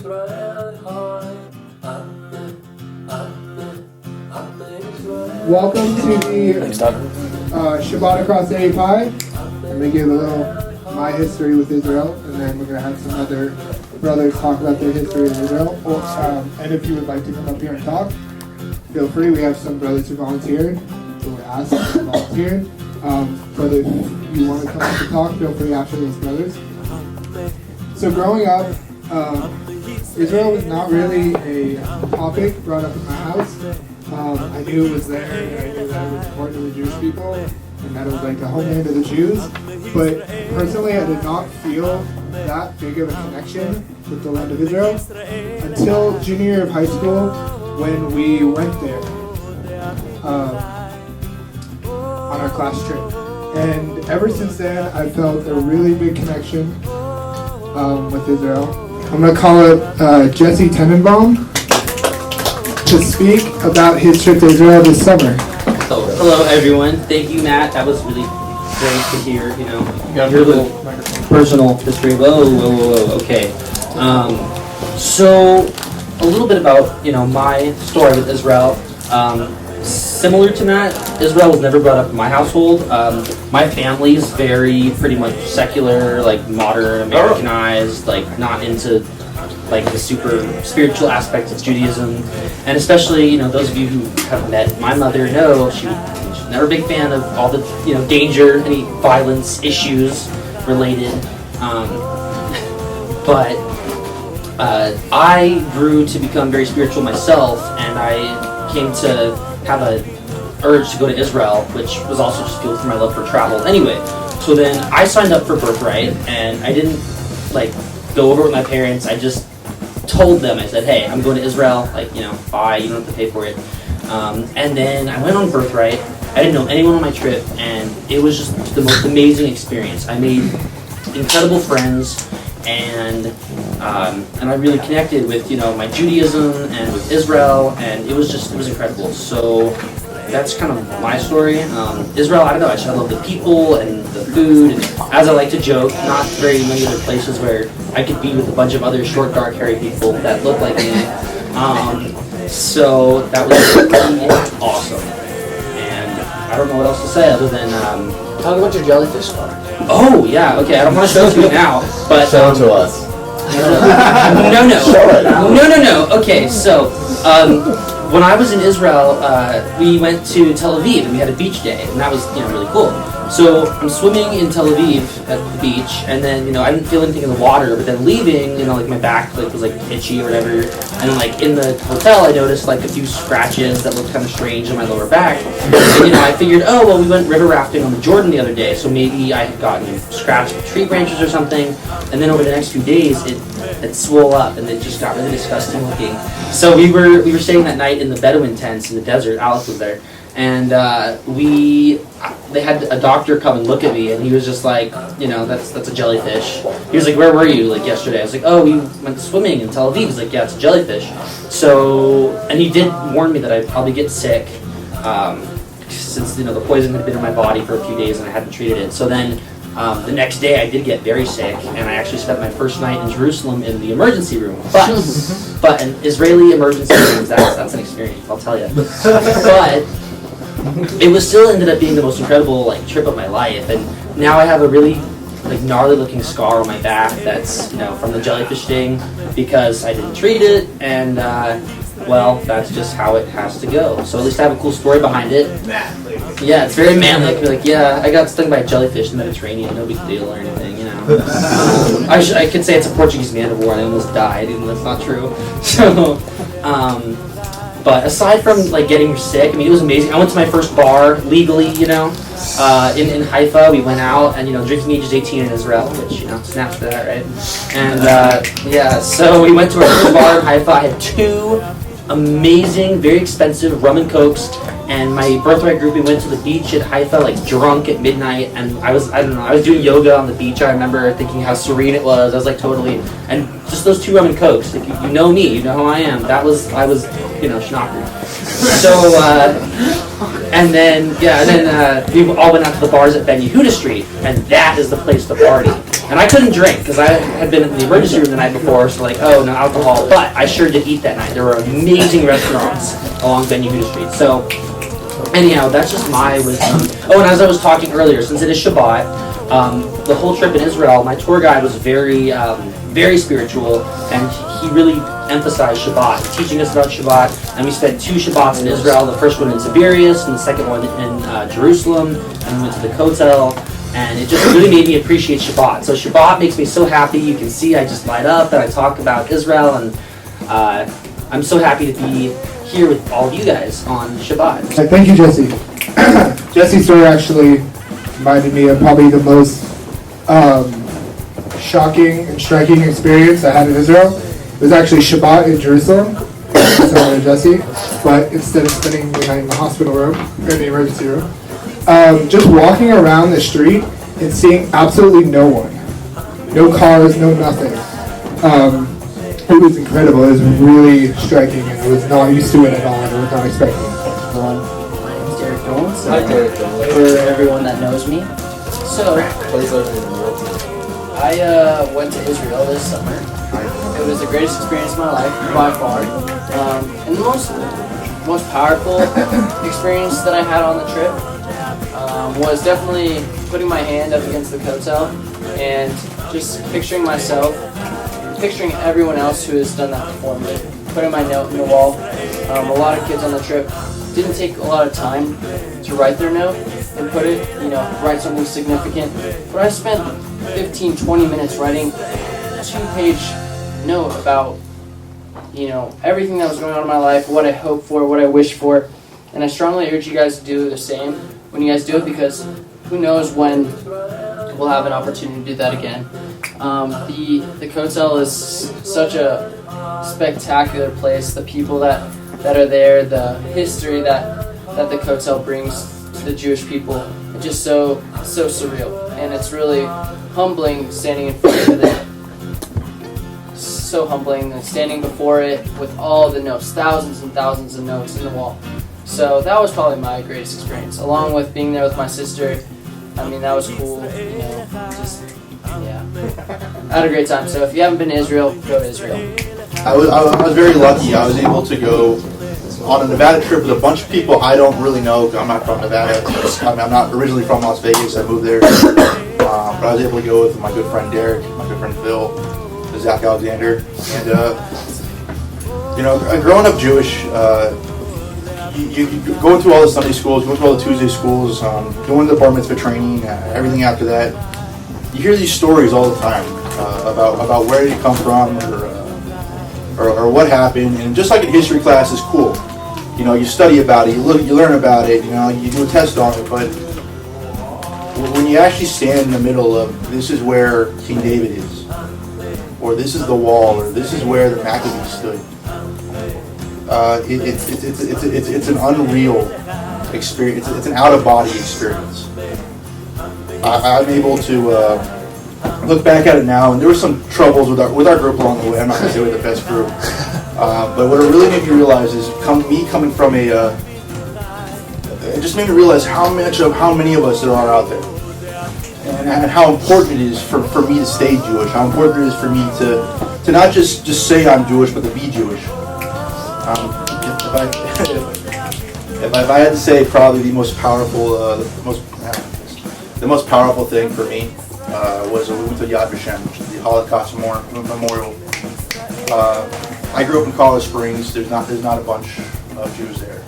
Welcome to the Shabbat Across AEPi. I'm going to give a little my history with Israel, and then we're going to have some other brothers talk about their history with Israel. And if you would like to come up here and talk, feel free. We have some brothers who volunteered, who were asked and volunteered. Brother, if you want to come up and talk, feel free after those brothers. So growing up, Israel was not really a topic brought up in my house. I knew it was there, and I knew that it was important to the Jewish people, and that it was like the homeland of the Jews. But personally, I did not feel that big of a connection with the land of Israel until junior year of high school, when we went there on our class trip. And ever since then, I felt a really big connection with Israel. I'm going to call up Jesse Tenenbaum to speak about his trip to Israel this summer. So, hello everyone. Thank you, Matt. That was really great to hear, your little personal history. Whoa, okay. So, a little bit about, my story with Israel. Similar to Matt, Israel was never brought up in my household. My family's pretty much secular, modern, Americanized, not into the super spiritual aspects of Judaism. And especially, those of you who have met my mother know she's never a big fan of all the, danger, any violence issues related. But I grew to become very spiritual myself, and I came to have an urge to go to Israel, which was also just fueled from my love for travel. Anyway, so then I signed up for Birthright, and I didn't go over with my parents. I just told them, I said, hey, I'm going to Israel, bye, you don't have to pay for it. And then I went on Birthright. I didn't know anyone on my trip, and it was just the most amazing experience. I made incredible friends, and I really connected with, my Judaism and with Israel, and it was incredible. So that's kind of my story. Israel, I don't know, I just love the people and the food, and as I like to joke, not very many other places where I could be with a bunch of other short, dark, hairy people that look like me. So that was really awesome. And I don't know what else to say other than... Talk about your jellyfish car. Oh, yeah, okay, I don't want to show it to you now, but... Show it to us. No. Okay, so, when I was in Israel, we went to Tel Aviv, and we had a beach day, and that was, really cool. So I'm swimming in Tel Aviv at the beach, and then, I didn't feel anything in the water, but then leaving, my back, was, itchy or whatever, and then, in the hotel, I noticed, a few scratches that looked kind of strange on my lower back, and, I figured, oh, well, we went river rafting on the Jordan the other day, so maybe I had gotten scratched with tree branches or something, and then over the next few days, it swole up, and it just got really disgusting looking. So we were staying that night in the Bedouin tents in the desert. Alex was there, and they had a doctor come and look at me, and he was just like, that's a jellyfish. He was like, where were you yesterday? I was like, oh, we went swimming in Tel Aviv. He's like, yeah, it's a jellyfish. So, and he did warn me that I'd probably get sick, since the poison had been in my body for a few days and I hadn't treated it. So then the next day I did get very sick, and I actually spent my first night in Jerusalem in the emergency room. But an Israeli emergency room, that's an experience, I'll tell you. But it was still ended up being the most incredible trip of my life, and now I have a really gnarly looking scar on my back that's from the jellyfish sting because I didn't treat it, and well, that's just how it has to go. So at least I have a cool story behind it. Yeah, it's very manly. I could be like, yeah, I got stung by a jellyfish in the Mediterranean, no big deal or anything, I could say it's a Portuguese man-of-war and I almost died, even though that's not true. So, but aside from getting sick, it was amazing. I went to my first bar legally, in Haifa. We went out, and drinking age is 18 in Israel, which snaps to that, right? And yeah, so we went to our first bar in Haifa. I had 2 amazing, very expensive rum and cokes, and my birthright group, we went to the beach at Haifa, drunk at midnight, and I was doing yoga on the beach. I remember thinking how serene it was. I was totally, and just those 2 rum and cokes, if you know me, you know how I am. I was schnockered. So, and then we all went out to the bars at Ben Yehuda Street, and that is the place to party. And I couldn't drink because I had been in the emergency room the night before, so like, oh, no alcohol. But I sure did eat that night. There were amazing restaurants along Ben Yehuda Street. So anyhow, that's just my wisdom. Oh, and as I was talking earlier, since it is Shabbat, the whole trip in Israel, my tour guide was very, very spiritual, and he really emphasized Shabbat, teaching us about Shabbat. And we spent 2 Shabbats in Israel, the first one in Tiberias, and the second one in Jerusalem, and we went to the Kotel. And it just really made me appreciate Shabbat. So Shabbat makes me so happy. You can see I just light up and I talk about Israel, and I'm so happy to be here with all of you guys on Shabbat. Thank you, Jesse. Jesse's story actually reminded me of probably the most shocking and striking experience I had in Israel. It was actually Shabbat in Jerusalem, similar to Jesse, but instead of spending the night in the hospital room, in the emergency room, just walking around the street and seeing absolutely no one. No cars, no nothing. It was incredible. It was really striking, and I was not used to it at all. I was not expecting it. Everyone, my name is Derek Jones. Hi, Derek. For everyone that knows me. So, I went to Israel this summer. It was the greatest experience of my life, by far. And the most powerful experience that I had on the trip was definitely putting my hand up against the kotel and just picturing myself, picturing everyone else who has done that before me, putting my note in the wall. A lot of kids on the trip didn't take a lot of time to write their note and put it, write something significant. But I spent 15, 20 minutes writing a 2-page note about, everything that was going on in my life, what I hope for, what I wish for. And I strongly urge you guys to do the same when you guys do it, because who knows when we'll have an opportunity to do that again. The Kotel is such a spectacular place. The people that are there, the history that the Kotel brings to the Jewish people, it's just so surreal, and it's really humbling standing in front of it. So humbling, and standing before it with all the notes, thousands and thousands of notes in the wall. So that was probably my greatest experience, along with being there with my sister. I mean, that was cool. I had a great time. So if you haven't been to Israel, go to Israel. I was very lucky. I was able to go on a Nevada trip with a bunch of people I don't really know. I'm not from Nevada. I'm not originally from Las Vegas. I moved there. But I was able to go with my good friend Derek, my good friend Phil, Zach Alexander. And, growing up Jewish, you go into all the Sunday schools, go into all the Tuesday schools, going to the bar mitzvah training, everything after that. You hear these stories all the time about where you come from or what happened, and just like in history class is cool. You study about it, you learn about it, you do a test on it, but when you actually stand in the middle of this is where King David is, or this is the wall, or this is where the Maccabees stood, it's an unreal experience. It's an out-of-body experience. I'm able to look back at it now, and there were some troubles with our group along the way. I'm not going to say we're the best group, but what it really made me realize is coming from it just made me realize how many of us there are out there, and how important it is for me to stay Jewish. How important it is for me to not just say I'm Jewish, but to be Jewish. If I had to say, probably the most powerful thing for me was we went to Yad Vashem, which is the Holocaust Memorial. I grew up in Colorado Springs. There's not a bunch of Jews there.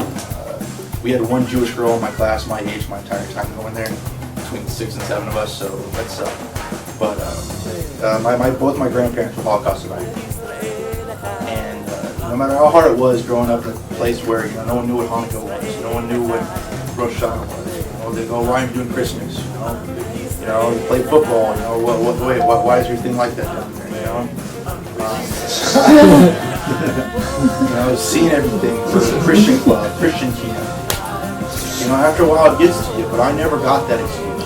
We had one Jewish girl in my class, my age, my entire time going there, between 6 and 7 of us. So that's but both my grandparents were Holocaust survivors, and no matter how hard it was growing up in a place where no one knew what Hanukkah was, no one knew what Rosh Hashanah was. They go, why are you doing Christmas? You play football. Why is your thing like that down there? Seeing everything from the Christian club, Christian team. After a while it gets to you, but I never got that excuse.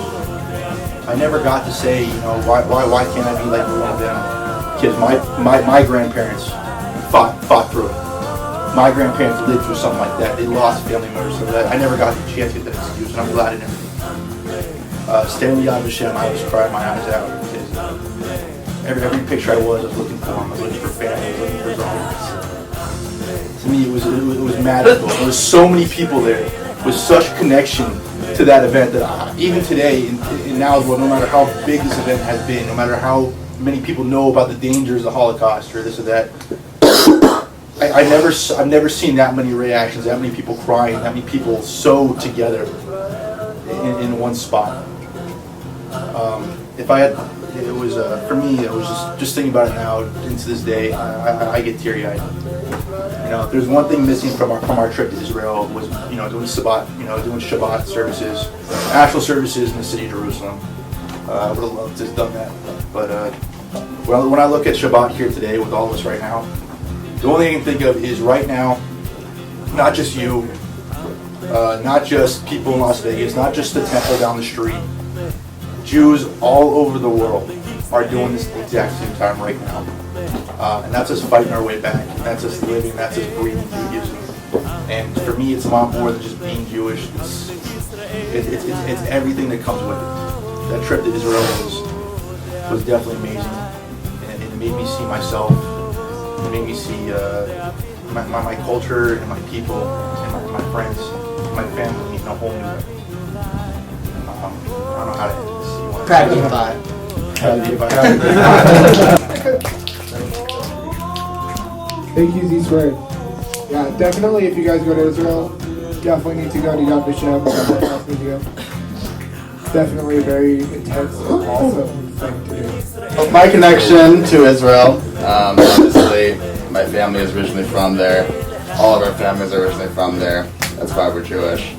I never got to say, why can't I be like one of them? Because my grandparents fought through it. My grandparents lived through something like that. They lost family members, so that I never got the chance to get that excuse, and I'm glad I never. Standing Yad Vashem, I was crying my eyes out because Every picture I was looking for him. I was looking for family. I was looking for brothers. To me, it was magical. There was so many people there with such connection to that event that even today, in now's world, no matter how big this event has been, no matter how many people know about the dangers of the Holocaust or this or that, I've never seen that many reactions, that many people crying, that many people so together in one spot. It was for me. It was just thinking about it now. Into this day, I get teary-eyed. If there's one thing missing from our trip to Israel was doing Shabbat services, actual services in the city of Jerusalem. I would have loved to have done that. But when I look at Shabbat here today with all of us right now, the only thing I can think of is right now, not just you, not just people in Las Vegas, not just the temple down the street. Jews all over the world are doing this at the exact same time right now. And that's us fighting our way back. That's us living, that's us breathing Judaism. And for me, it's a lot more than just being Jewish. It's everything that comes with it. That trip to Israel was definitely amazing. And it made me see myself. It made me see my culture and my people and my friends, my family in a whole new way. I don't know how to end this. Proud of you, bud. Thank you, Z-Squared. Yeah, definitely if you guys go to Israel, definitely need to go to Yad Vashem. Everyone else needs to go. Definitely a very intense and awesome thing to do. Well, my connection to Israel, obviously my family is originally from there. All of our families are originally from there. That's why we're Jewish.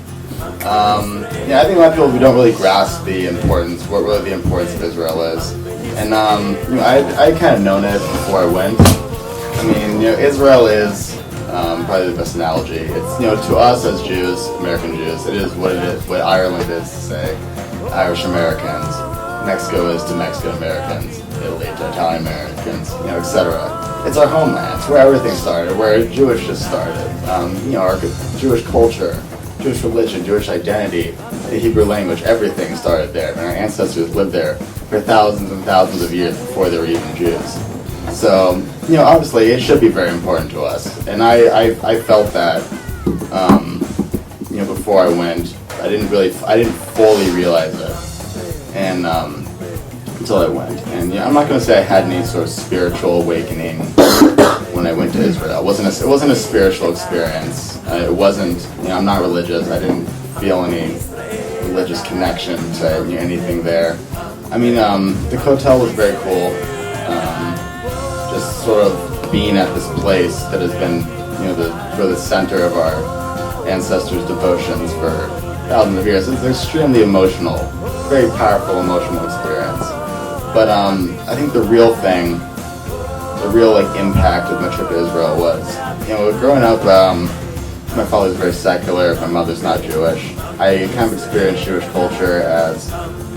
I think a lot of people don't really grasp the importance, what really the importance of Israel is. And I kind of known it before I went. I mean, Israel is probably the best analogy. It's to us as Jews, American Jews, it is what it is, what Ireland is to say Irish Americans. Mexico is to Mexican Americans, Italy to Italian Americans, etc. It's our homeland. It's where everything started, where Jewish just started. Our Jewish culture, Jewish religion, Jewish identity, the Hebrew language, everything started there. And our ancestors lived there for thousands and thousands of years before they were even Jews. So, obviously it should be very important to us. And I felt that, before I went. I didn't fully realize it. And, until I went. And I'm not going to say I had any sort of spiritual awakening when I went to Israel. It wasn't a spiritual experience. It wasn't, I'm not religious. I didn't feel any religious connection to anything there. I mean, the hotel was very cool. Just sort of being at this place that has been, the center of our ancestors' devotions for thousands of years. It's extremely emotional, very powerful emotional experience. But I think the real thing, the real impact of my trip to Israel was, growing up, my father's very secular, my mother's not Jewish. I kind of experienced Jewish culture as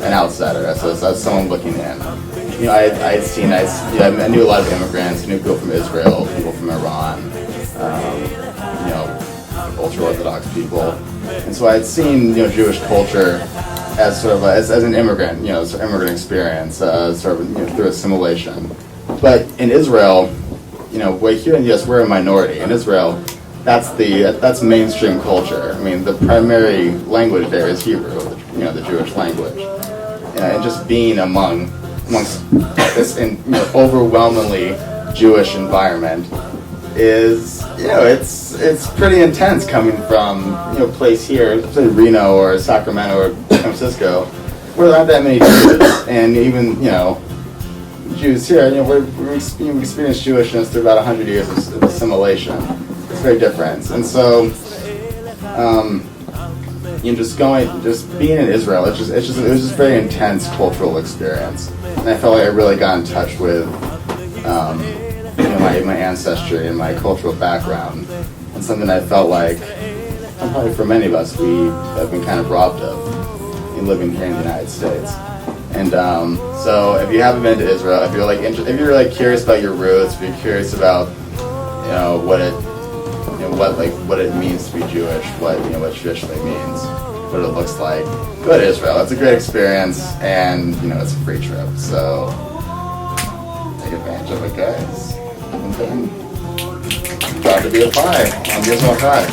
an outsider, as someone looking in. I knew a lot of immigrants, I knew people from Israel, people from Iran, ultra-Orthodox people. And so I had seen, Jewish culture as sort of as an immigrant, as an immigrant experience, through assimilation. But in Israel, we're here in the U.S., we're a minority. In Israel, that's mainstream culture. I mean, the primary language there is Hebrew, the Jewish language. And just being amongst this overwhelmingly Jewish environment is, it's pretty intense coming from, a place here, say Reno or Sacramento or San Francisco, where there aren't that many Jews. And even, Jews here, we experienced Jewishness through about 100 years of assimilation. It's very different. And so, just being in Israel, it was just a very intense cultural experience. And I felt like I really got in touch with, my ancestry and my cultural background, and something I felt like, and probably for many of us, we have been kind of robbed of in living here in the United States. And so, if you haven't been to Israel, if you're curious about your roots, if you're curious about what it means to be Jewish, what traditionally means, what it looks like. Go to Israel. It's a great experience, and you know it's a free trip. So take advantage of it, guys. And then proud to be a Pi on Yisrael Chai.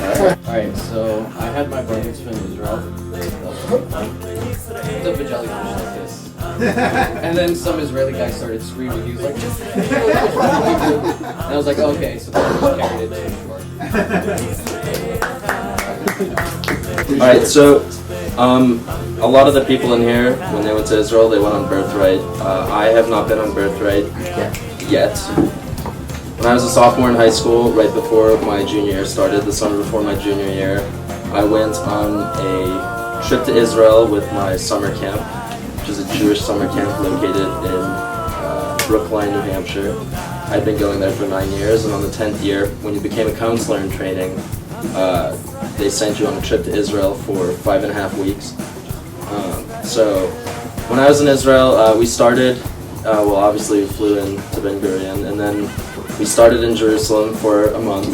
Alright, so I had my bar mitzvah in Israel. That was really fun. It's up a jellyfish like this. And then some Israeli guy started screaming. He was like, and I was like, okay, so then I just carried it too short. Alright, so a lot of the people in here, when they went to Israel, they went on birthright. I have not been on birthright yet. When I was a sophomore in high school, right before my junior year started, the summer before my junior year, I went on a trip to Israel with my summer camp, which is a Jewish summer camp located in Brookline, New Hampshire. I'd been going there for 9 years, and on the 10th year, when you became a counselor in training, they sent you on a trip to Israel for 5.5 weeks. So when I was in Israel, we started, well obviously we flew in to Ben Gurion, and then we started in Jerusalem for a month,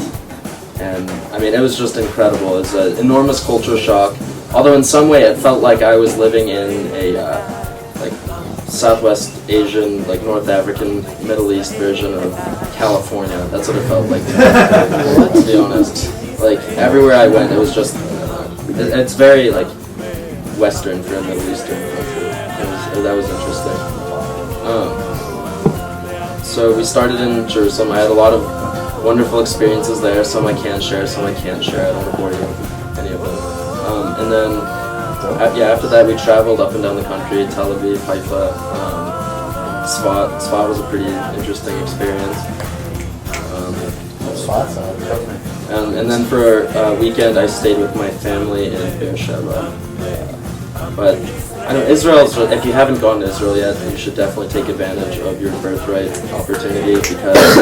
and I mean it was just incredible. It was an enormous cultural shock, although in some way it felt like I was living in a like Southwest Asian, like North African, Middle East version of California. That's what it felt like to be honest. Like everywhere I went, it was just, it's very like Western for a Middle Eastern country. That was interesting. So we started in Jerusalem. I had a lot of wonderful experiences there. Some I can share, some I can't share. I don't want to bore you with any of them. And then, yeah, after that we traveled up and down the country, Tel Aviv, Haifa, Svat. Svat was a pretty interesting experience. And then for a weekend I stayed with my family in Beersheba. But I know Israel, if you haven't gone to Israel yet, you should definitely take advantage of your birthright opportunity, because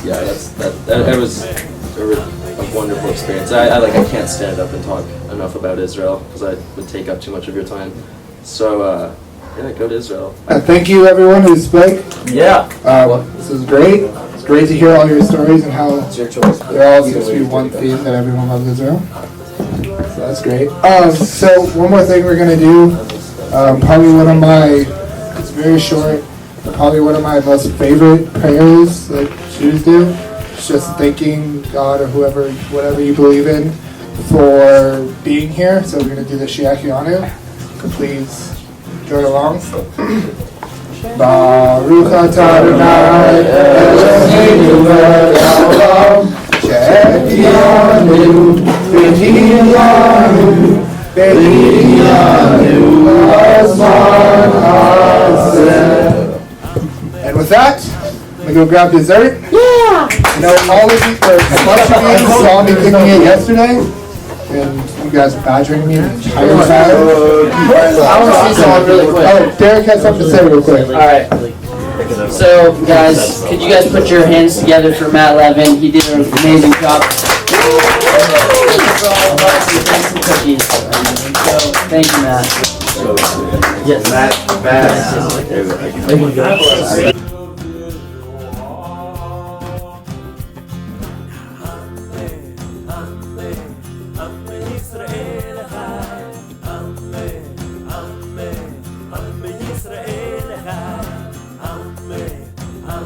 yeah, that was a wonderful experience. I can't stand up and talk enough about Israel because I would take up too much of your time. So yeah, go to Israel. Thank you everyone who spoke. Yeah. This is great. It's great to hear all your stories and how It's your choice. there all seems to be one theme that everyone loves Israel. So that's great. So one more thing we're gonna do. Probably one of my, it's very short, but probably one of my most favorite prayers that Jews do. It's just thanking God or whoever, whatever you believe in, for being here. So we're gonna do the Shiachianu. Please join along. Baruch atah Adonai Eloheinu melech haolam she'ehyanu v'hiyanu b'zman hazeh. And with that, I'm gonna go grab dessert. Yeah! You know, all of you, or a bunch of you saw me kicking it yesterday, and you guys are badgering me the entire time. I want to see someone really quick. Oh, Derek has something to say real quick. Alright. So, guys, could you guys put your hands together for Matt Levin? He did an amazing job. Thank you, Matt. Yes. Matt.